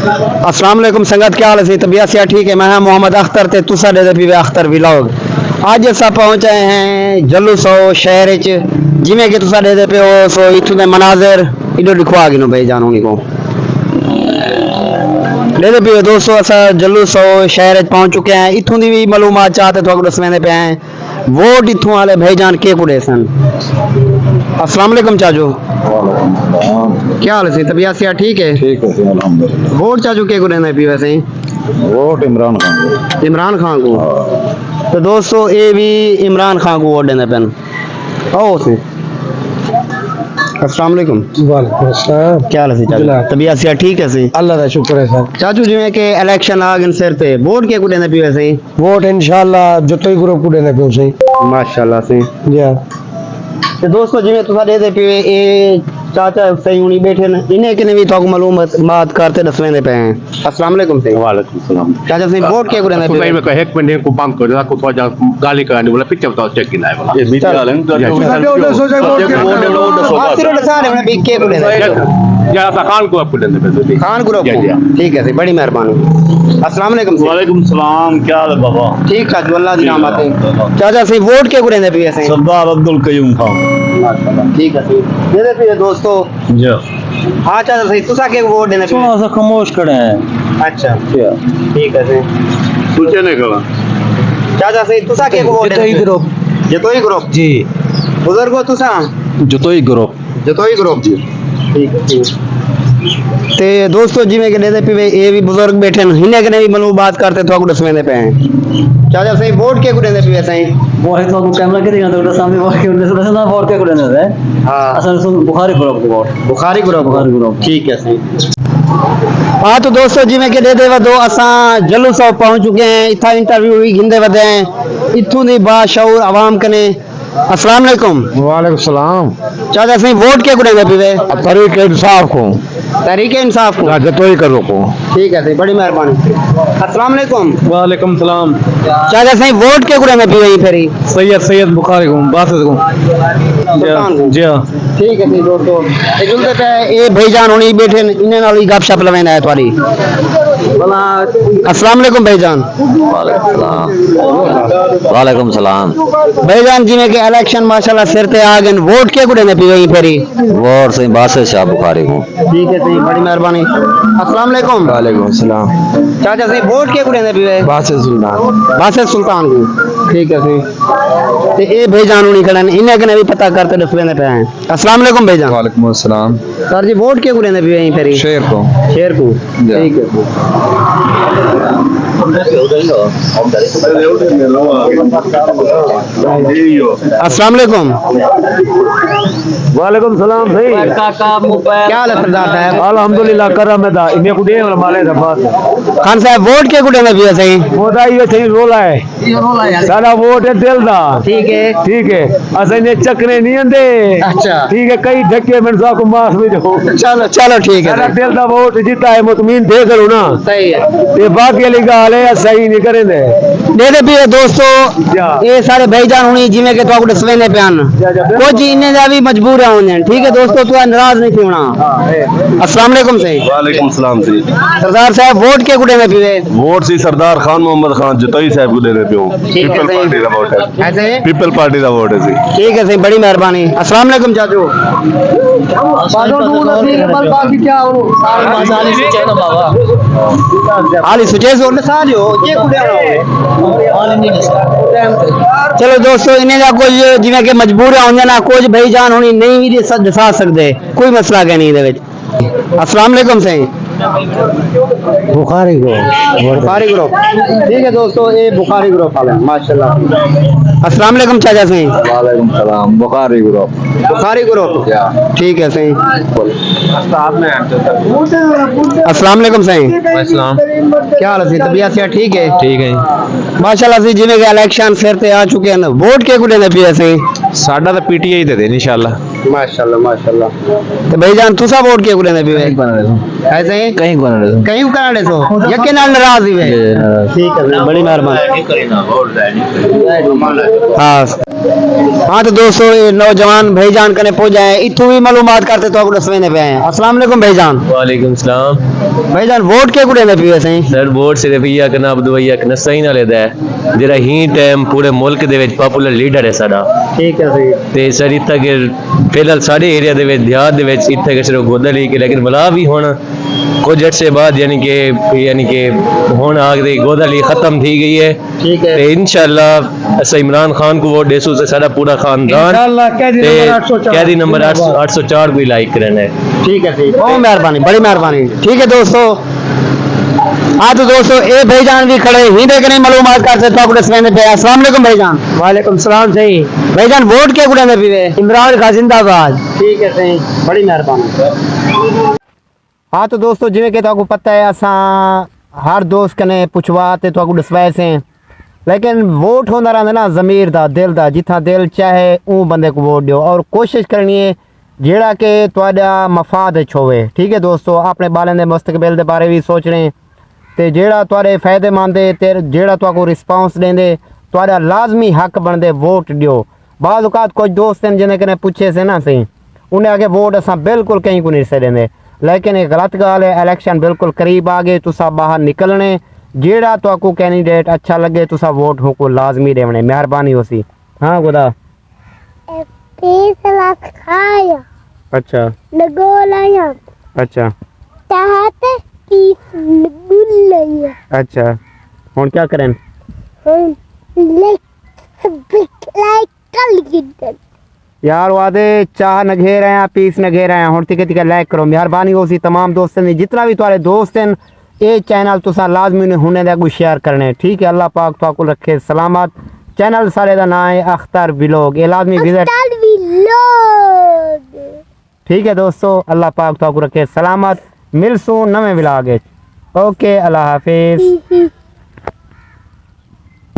अस्सलाम वालेकुम संगत, क्या हाल है? तबीयत से ठीक है? मैं मोहम्मद अख्तर ते तुसा दे पीवे अख्तर व्लॉग। अज अस पहुंचे हैं जलूसो शहर च, जिमें कि तुसा दे पे हो सो इथों दे मनाजर इधर दिखवा गिनो भाई जानो को दे पे दोस्तों। अस जलूसो शहर च पहुंच चुके हैं। इथों की भी मालूमात चाहते तो दसवेंदे पे हैं वोट इथों वाले भाईजान के कुड़े सन। अस्सलाम वालेकुम चाचू, क्या हाल है? तबीयत से ठीक है? ठीक है अल्हम्दुलिल्लाह। वोट चाचू के को देना पी वैसे? वोट इमरान खान को। इमरान खान को। तो दोस्तों ये भी इमरान खान को वोट देना पेन। आओ से अस्सलाम वालेकुम। वालेकुम अस्सलाम। क्या हाल है चाचू? तबीयत से ठीक है सी? अल्लाह का शुक्र है सर। चाचू जिवें के इलेक्शन आ गए सिर पे वोट के को देना पी वैसे? वोट इंशाल्लाह जो तो ही ग्रुप को देने पे सही। माशाल्लाह से। जी तो दोस्तों जिवें तुसा दे पे ए चाचा सही हुनी बैठे न इन्हें के भी तो मालूमात बात करते दसवेंदे पे हैं। अस्सलाम वालेकुम से। वालेकुम सलाम। चाचा सही वोट के को देना तो पी? भाई मैं कहे एक मिनट को बंद कर दो को थोड़ा गाली करने बोला पिक्चर बताओ चेक किना है बोला ये मीडिया वाले ने के को देना या खान को आपको देने पे खान ग्रुप को। ठीक है सी, बड़ी मेहरबानी। अस्सलाम वालेकुम से। वालेकुम सलाम। क्या हाल है बाबा? ठीक ठाक अल्लाह दी रहमत है। चाचा सही वोट के को देना पी वैसे? सरदार अब्दुल कयूम खान। माशाल्लाह ठीक है सी। दे पे दोस्तों। जी हाँ चाचा सही तुसा के वोट देना पी? थोड़ा सा खामोश खड़े हैं। अच्छा ठीक है सी। सोचे नहीं करा चाचा सही तुसा के वोट देना? जतोई ग्रुप। जतोई ग्रुप जी बुजुर्गो तुसा? जतोई ग्रुप। जतोई ग्रुप जी। ठीक है ठीक। ते दोस्तों जिवें के देते पीवे ये भी बुजुर्ग बैठे हैं इन्हें के भी मनु बात करते तो दसवेंदे पे हैं। चाचा सही वोट के को देते पीवे सही? वो है तो कैमरा के देगा तो सामने वोट के उन्हें ना वोट के को देना है। हाँ असल में बुखारी ग्रुप को vote. Bukhari group. Bukhari group. ठीक है सही। हाँ तो दोस्तों जिवें के देते वदो असा जलूसो पहुंच चुके हैं। इतना इंटरव्यू भी घिंदे वदे हैं इथों दी बाशऊर आवाम कने। अस्सलाम वालेकुम। वालेकुम सलाम। चाचा सही वोट के को देते पीवे? तरीक इंसाफ को। तरीके इंसाफ को। जतोई करो को। ठीक है सही, बड़ी मेहरबानी। अस्सलाम वालेकुम। वालेकुम सलाम। चाचा सही वोट के को देते पीवे फेरी? सैयद बुखारी को बासित को। सुल्तान को। जी हां ठीक है जी दोस्तों। ए जुलते पे ए भाईजान होनी बैठे इन्हें नाल ही गपशप लवेंदा है तुम्हारी। भला अस्सलाम वालेकुम भाईजान। वालेकुम सलाम। भाईजान जिवें के इलेक्शन माशाल्लाह सिर ते आ गए वोट के को देने पी वही फेरी? वोट से बासित शाह बुखारी को। ठीक है सही, बड़ी मेहरबानी। अस्सलाम वालेकुम। वालेकुम सलाम। चाचा सही वोट के को देने पी? बासित सुल्तान। बासित सुल्तान को। ठीक है सही। ते ए भाईजान होनी खड़न इन्हें के भी पता करते दसवेंदे पे हैं। अस्सलाम वालेकुम भाईजान। वालेकुम अस्सलाम। सर जी वोट के को देने पी वही फेरी? शेर को। शेर को। ठीक है। अस्सलाम वालेकुम। वालेकुम सलाम भाई। क्या हाल है सरदार साहब? अल्हम्दुलिल्लाह करम है दा इन्हें को दे माले दा बात। खान साहब वोट के को देने पी सही? वोट आई है रोला है सारा वोट है दिल दा। ठीक है अस इन्हें चकने नहीं आंदे। अच्छा ठीक है कई धक्के में साको मास में दो। चलो चलो ठीक सारा है दिल दा वोट जीता है मुतमीन थे करो ना। सही है। ये बाकी वाली गाल है सही नहीं करेंगे। दे भी दोस्तों ये सारे भाईजान होनी जिवें के तो दसवेंदे प्यान कुछ इन्हें दा भी मजबूर होने। ठीक है दोस्तों तू नाराज नहीं थी होना। अस्सलाम वालेकुम सही। वालेकुम सलाम जी। सरदार साहब वोट के गुडे में पीवे? वोट सी सरदार खान मोहम्मद खान जतोई साहब को देने पे हूं। ठीक है पीपल पार्टी का वोट है। ऐसे पीपल पार्टी का वोट है जी। ठीक है सही, बड़ी मेहरबानी। अस्सलाम वालेकुम चाचू। हाली सुचे सोल सारियो ये गुडे चलो दोस्तों इन्हें दा कुछ जिवें के मजबूर होंगे ना कुछ भाईजान होनी नहीं भी दसा सकते कोई मसला है नहीं दे विच। अस्सलाम वालेकुम सही। बुखारी को। बुखारी ग्रुप। ठीक है दोस्तों ये बुखारी ग्रुप वाला माशाल्लाह। अस्सलाम वालेकुम चाचा सही। वालेकुम सलाम। बुखारी ग्रुप। बुखारी ग्रुप। ठीक है सही। अस्सलाम वालेकुम सही। क्या हाल है? तबीयत से ठीक है? ठीक है माशाल्लाह से जिवें के इलेक्शन सिर ते आ चुके हैं वोट के को देने पे सही? साडा तो पीटीआई दे दे इंशाल्लाह। माशाल्लाह माशाल्लाह। तो भाईजान तुसा वोट के कुड़े ने पीवे ऐसे ही कहीं बना रहे कहीं कराने सो यके नाल नाराज ही वे ठीक है बड़ी मेहरबानी। हाँ हाँ तो दोस्तों ये नौजवान भाईजान कने पहुंच जाए इतू भी मालूमात करते तो आपको दसवें पे आए। अस्सलाम वालेकुम भाईजान। वालेकुम सलाम भाईजान वोट के कुड़े ने पीवे सही सर वोट सिर्फ इया कना बदवैया कना सही ना लेदा है जेड़ा ही टाइम पूरे मुल्क दे विच पॉपुलर लीडर है साडा ठीक है सही ते सर इत्थे के फिलहाल साडे एरिया दे विच देहात दे विच इत्थे के सिर्फ गोदा ली के लेकिन बला भी हुन कुछ अर्से बाद यानी कि हुन आखदे गोदा ली खत्म थी गई है ठीक है ते इंशाल्लाह अस इमरान खान को वोट देसू से साडा पूरा खानदान कैदी नंबर 804 भी लाइक करना है। ठीक है सही बहुत मेहरबानी बड़ी मेहरबानी। ठीक है दोस्तों हाँ तो दोस्तों ये भाईजान भी खड़े ही देख रहे मालूमात करते तो आपको दसवें पे। अस्सलाम वालेकुम भाईजान। वालेकुम सलाम सही भाईजान वोट के कुड़े में पीवे इमरान खान जिंदाबाद। ठीक है सही बड़ी मेहरबानी। हाँ तो दोस्तों जिवें कि आपको पता है असा हर दोस्त कने पुछवाते तो आपको दसवाए से लेकिन वोट होंदा रहंदा ना ज़मीर दा दिल दा जिथा दिल चाहे ऊ बंदे को वोट दियो और कोशिश करनी है जेड़ा कि तुहाडा मफाद होवे। ठीक है दोस्तों अपने बालें दे मुस्तकबिल दे बारे भी सोचने ते जेड़ा तुहाडे फायदेमंद है ते जेड़ा तुहाको रिस्पांस देंदे तुहाडा लाजमी हक बनदे वोट दियो। बाज़ औकात कुछ दोस्त हैं जिन्हें कने पूछे से ना सही उन्हें आगे वोट असा बिल्कुल कहीं को नहीं से देंदे लेकिन एक गलत गाल है। इलेक्शन बिल्कुल करीब आ गए तुसा बाहर निकलने जेड़ा तुहाको कैंडिडेट अच्छा लगे तुसा वोट हो को लाजमी देवने मेहरबानी होसी। हाँ खुदा 30 लाख खाया अच्छा लगोलाया अच्छा चाहते 30 लगोलाया अच्छा हुन क्या करें हम लाइक कल गिद्दन यार वादे चाह न घेर रहे हैं पीस न घेर रहे हैं हुन तिके तिके लाइक करो मेहरबानी होसी तमाम दोस्तों ने जितना भी तुम्हारे दोस्त हैं ये चैनल तुसा लाजमी ने हुने दे शेयर करने। ठीक है अल्लाह पाक तुहाको रखे सलामत। चैनल सारे दा नाम है अख्तर व्लॉग ये लाजमी विजिट ठीक है दोस्तों अल्लाह पाक तुहाको रखे सलामत मिलसूं नवे व्लॉग ओके अल्लाह हाफिज।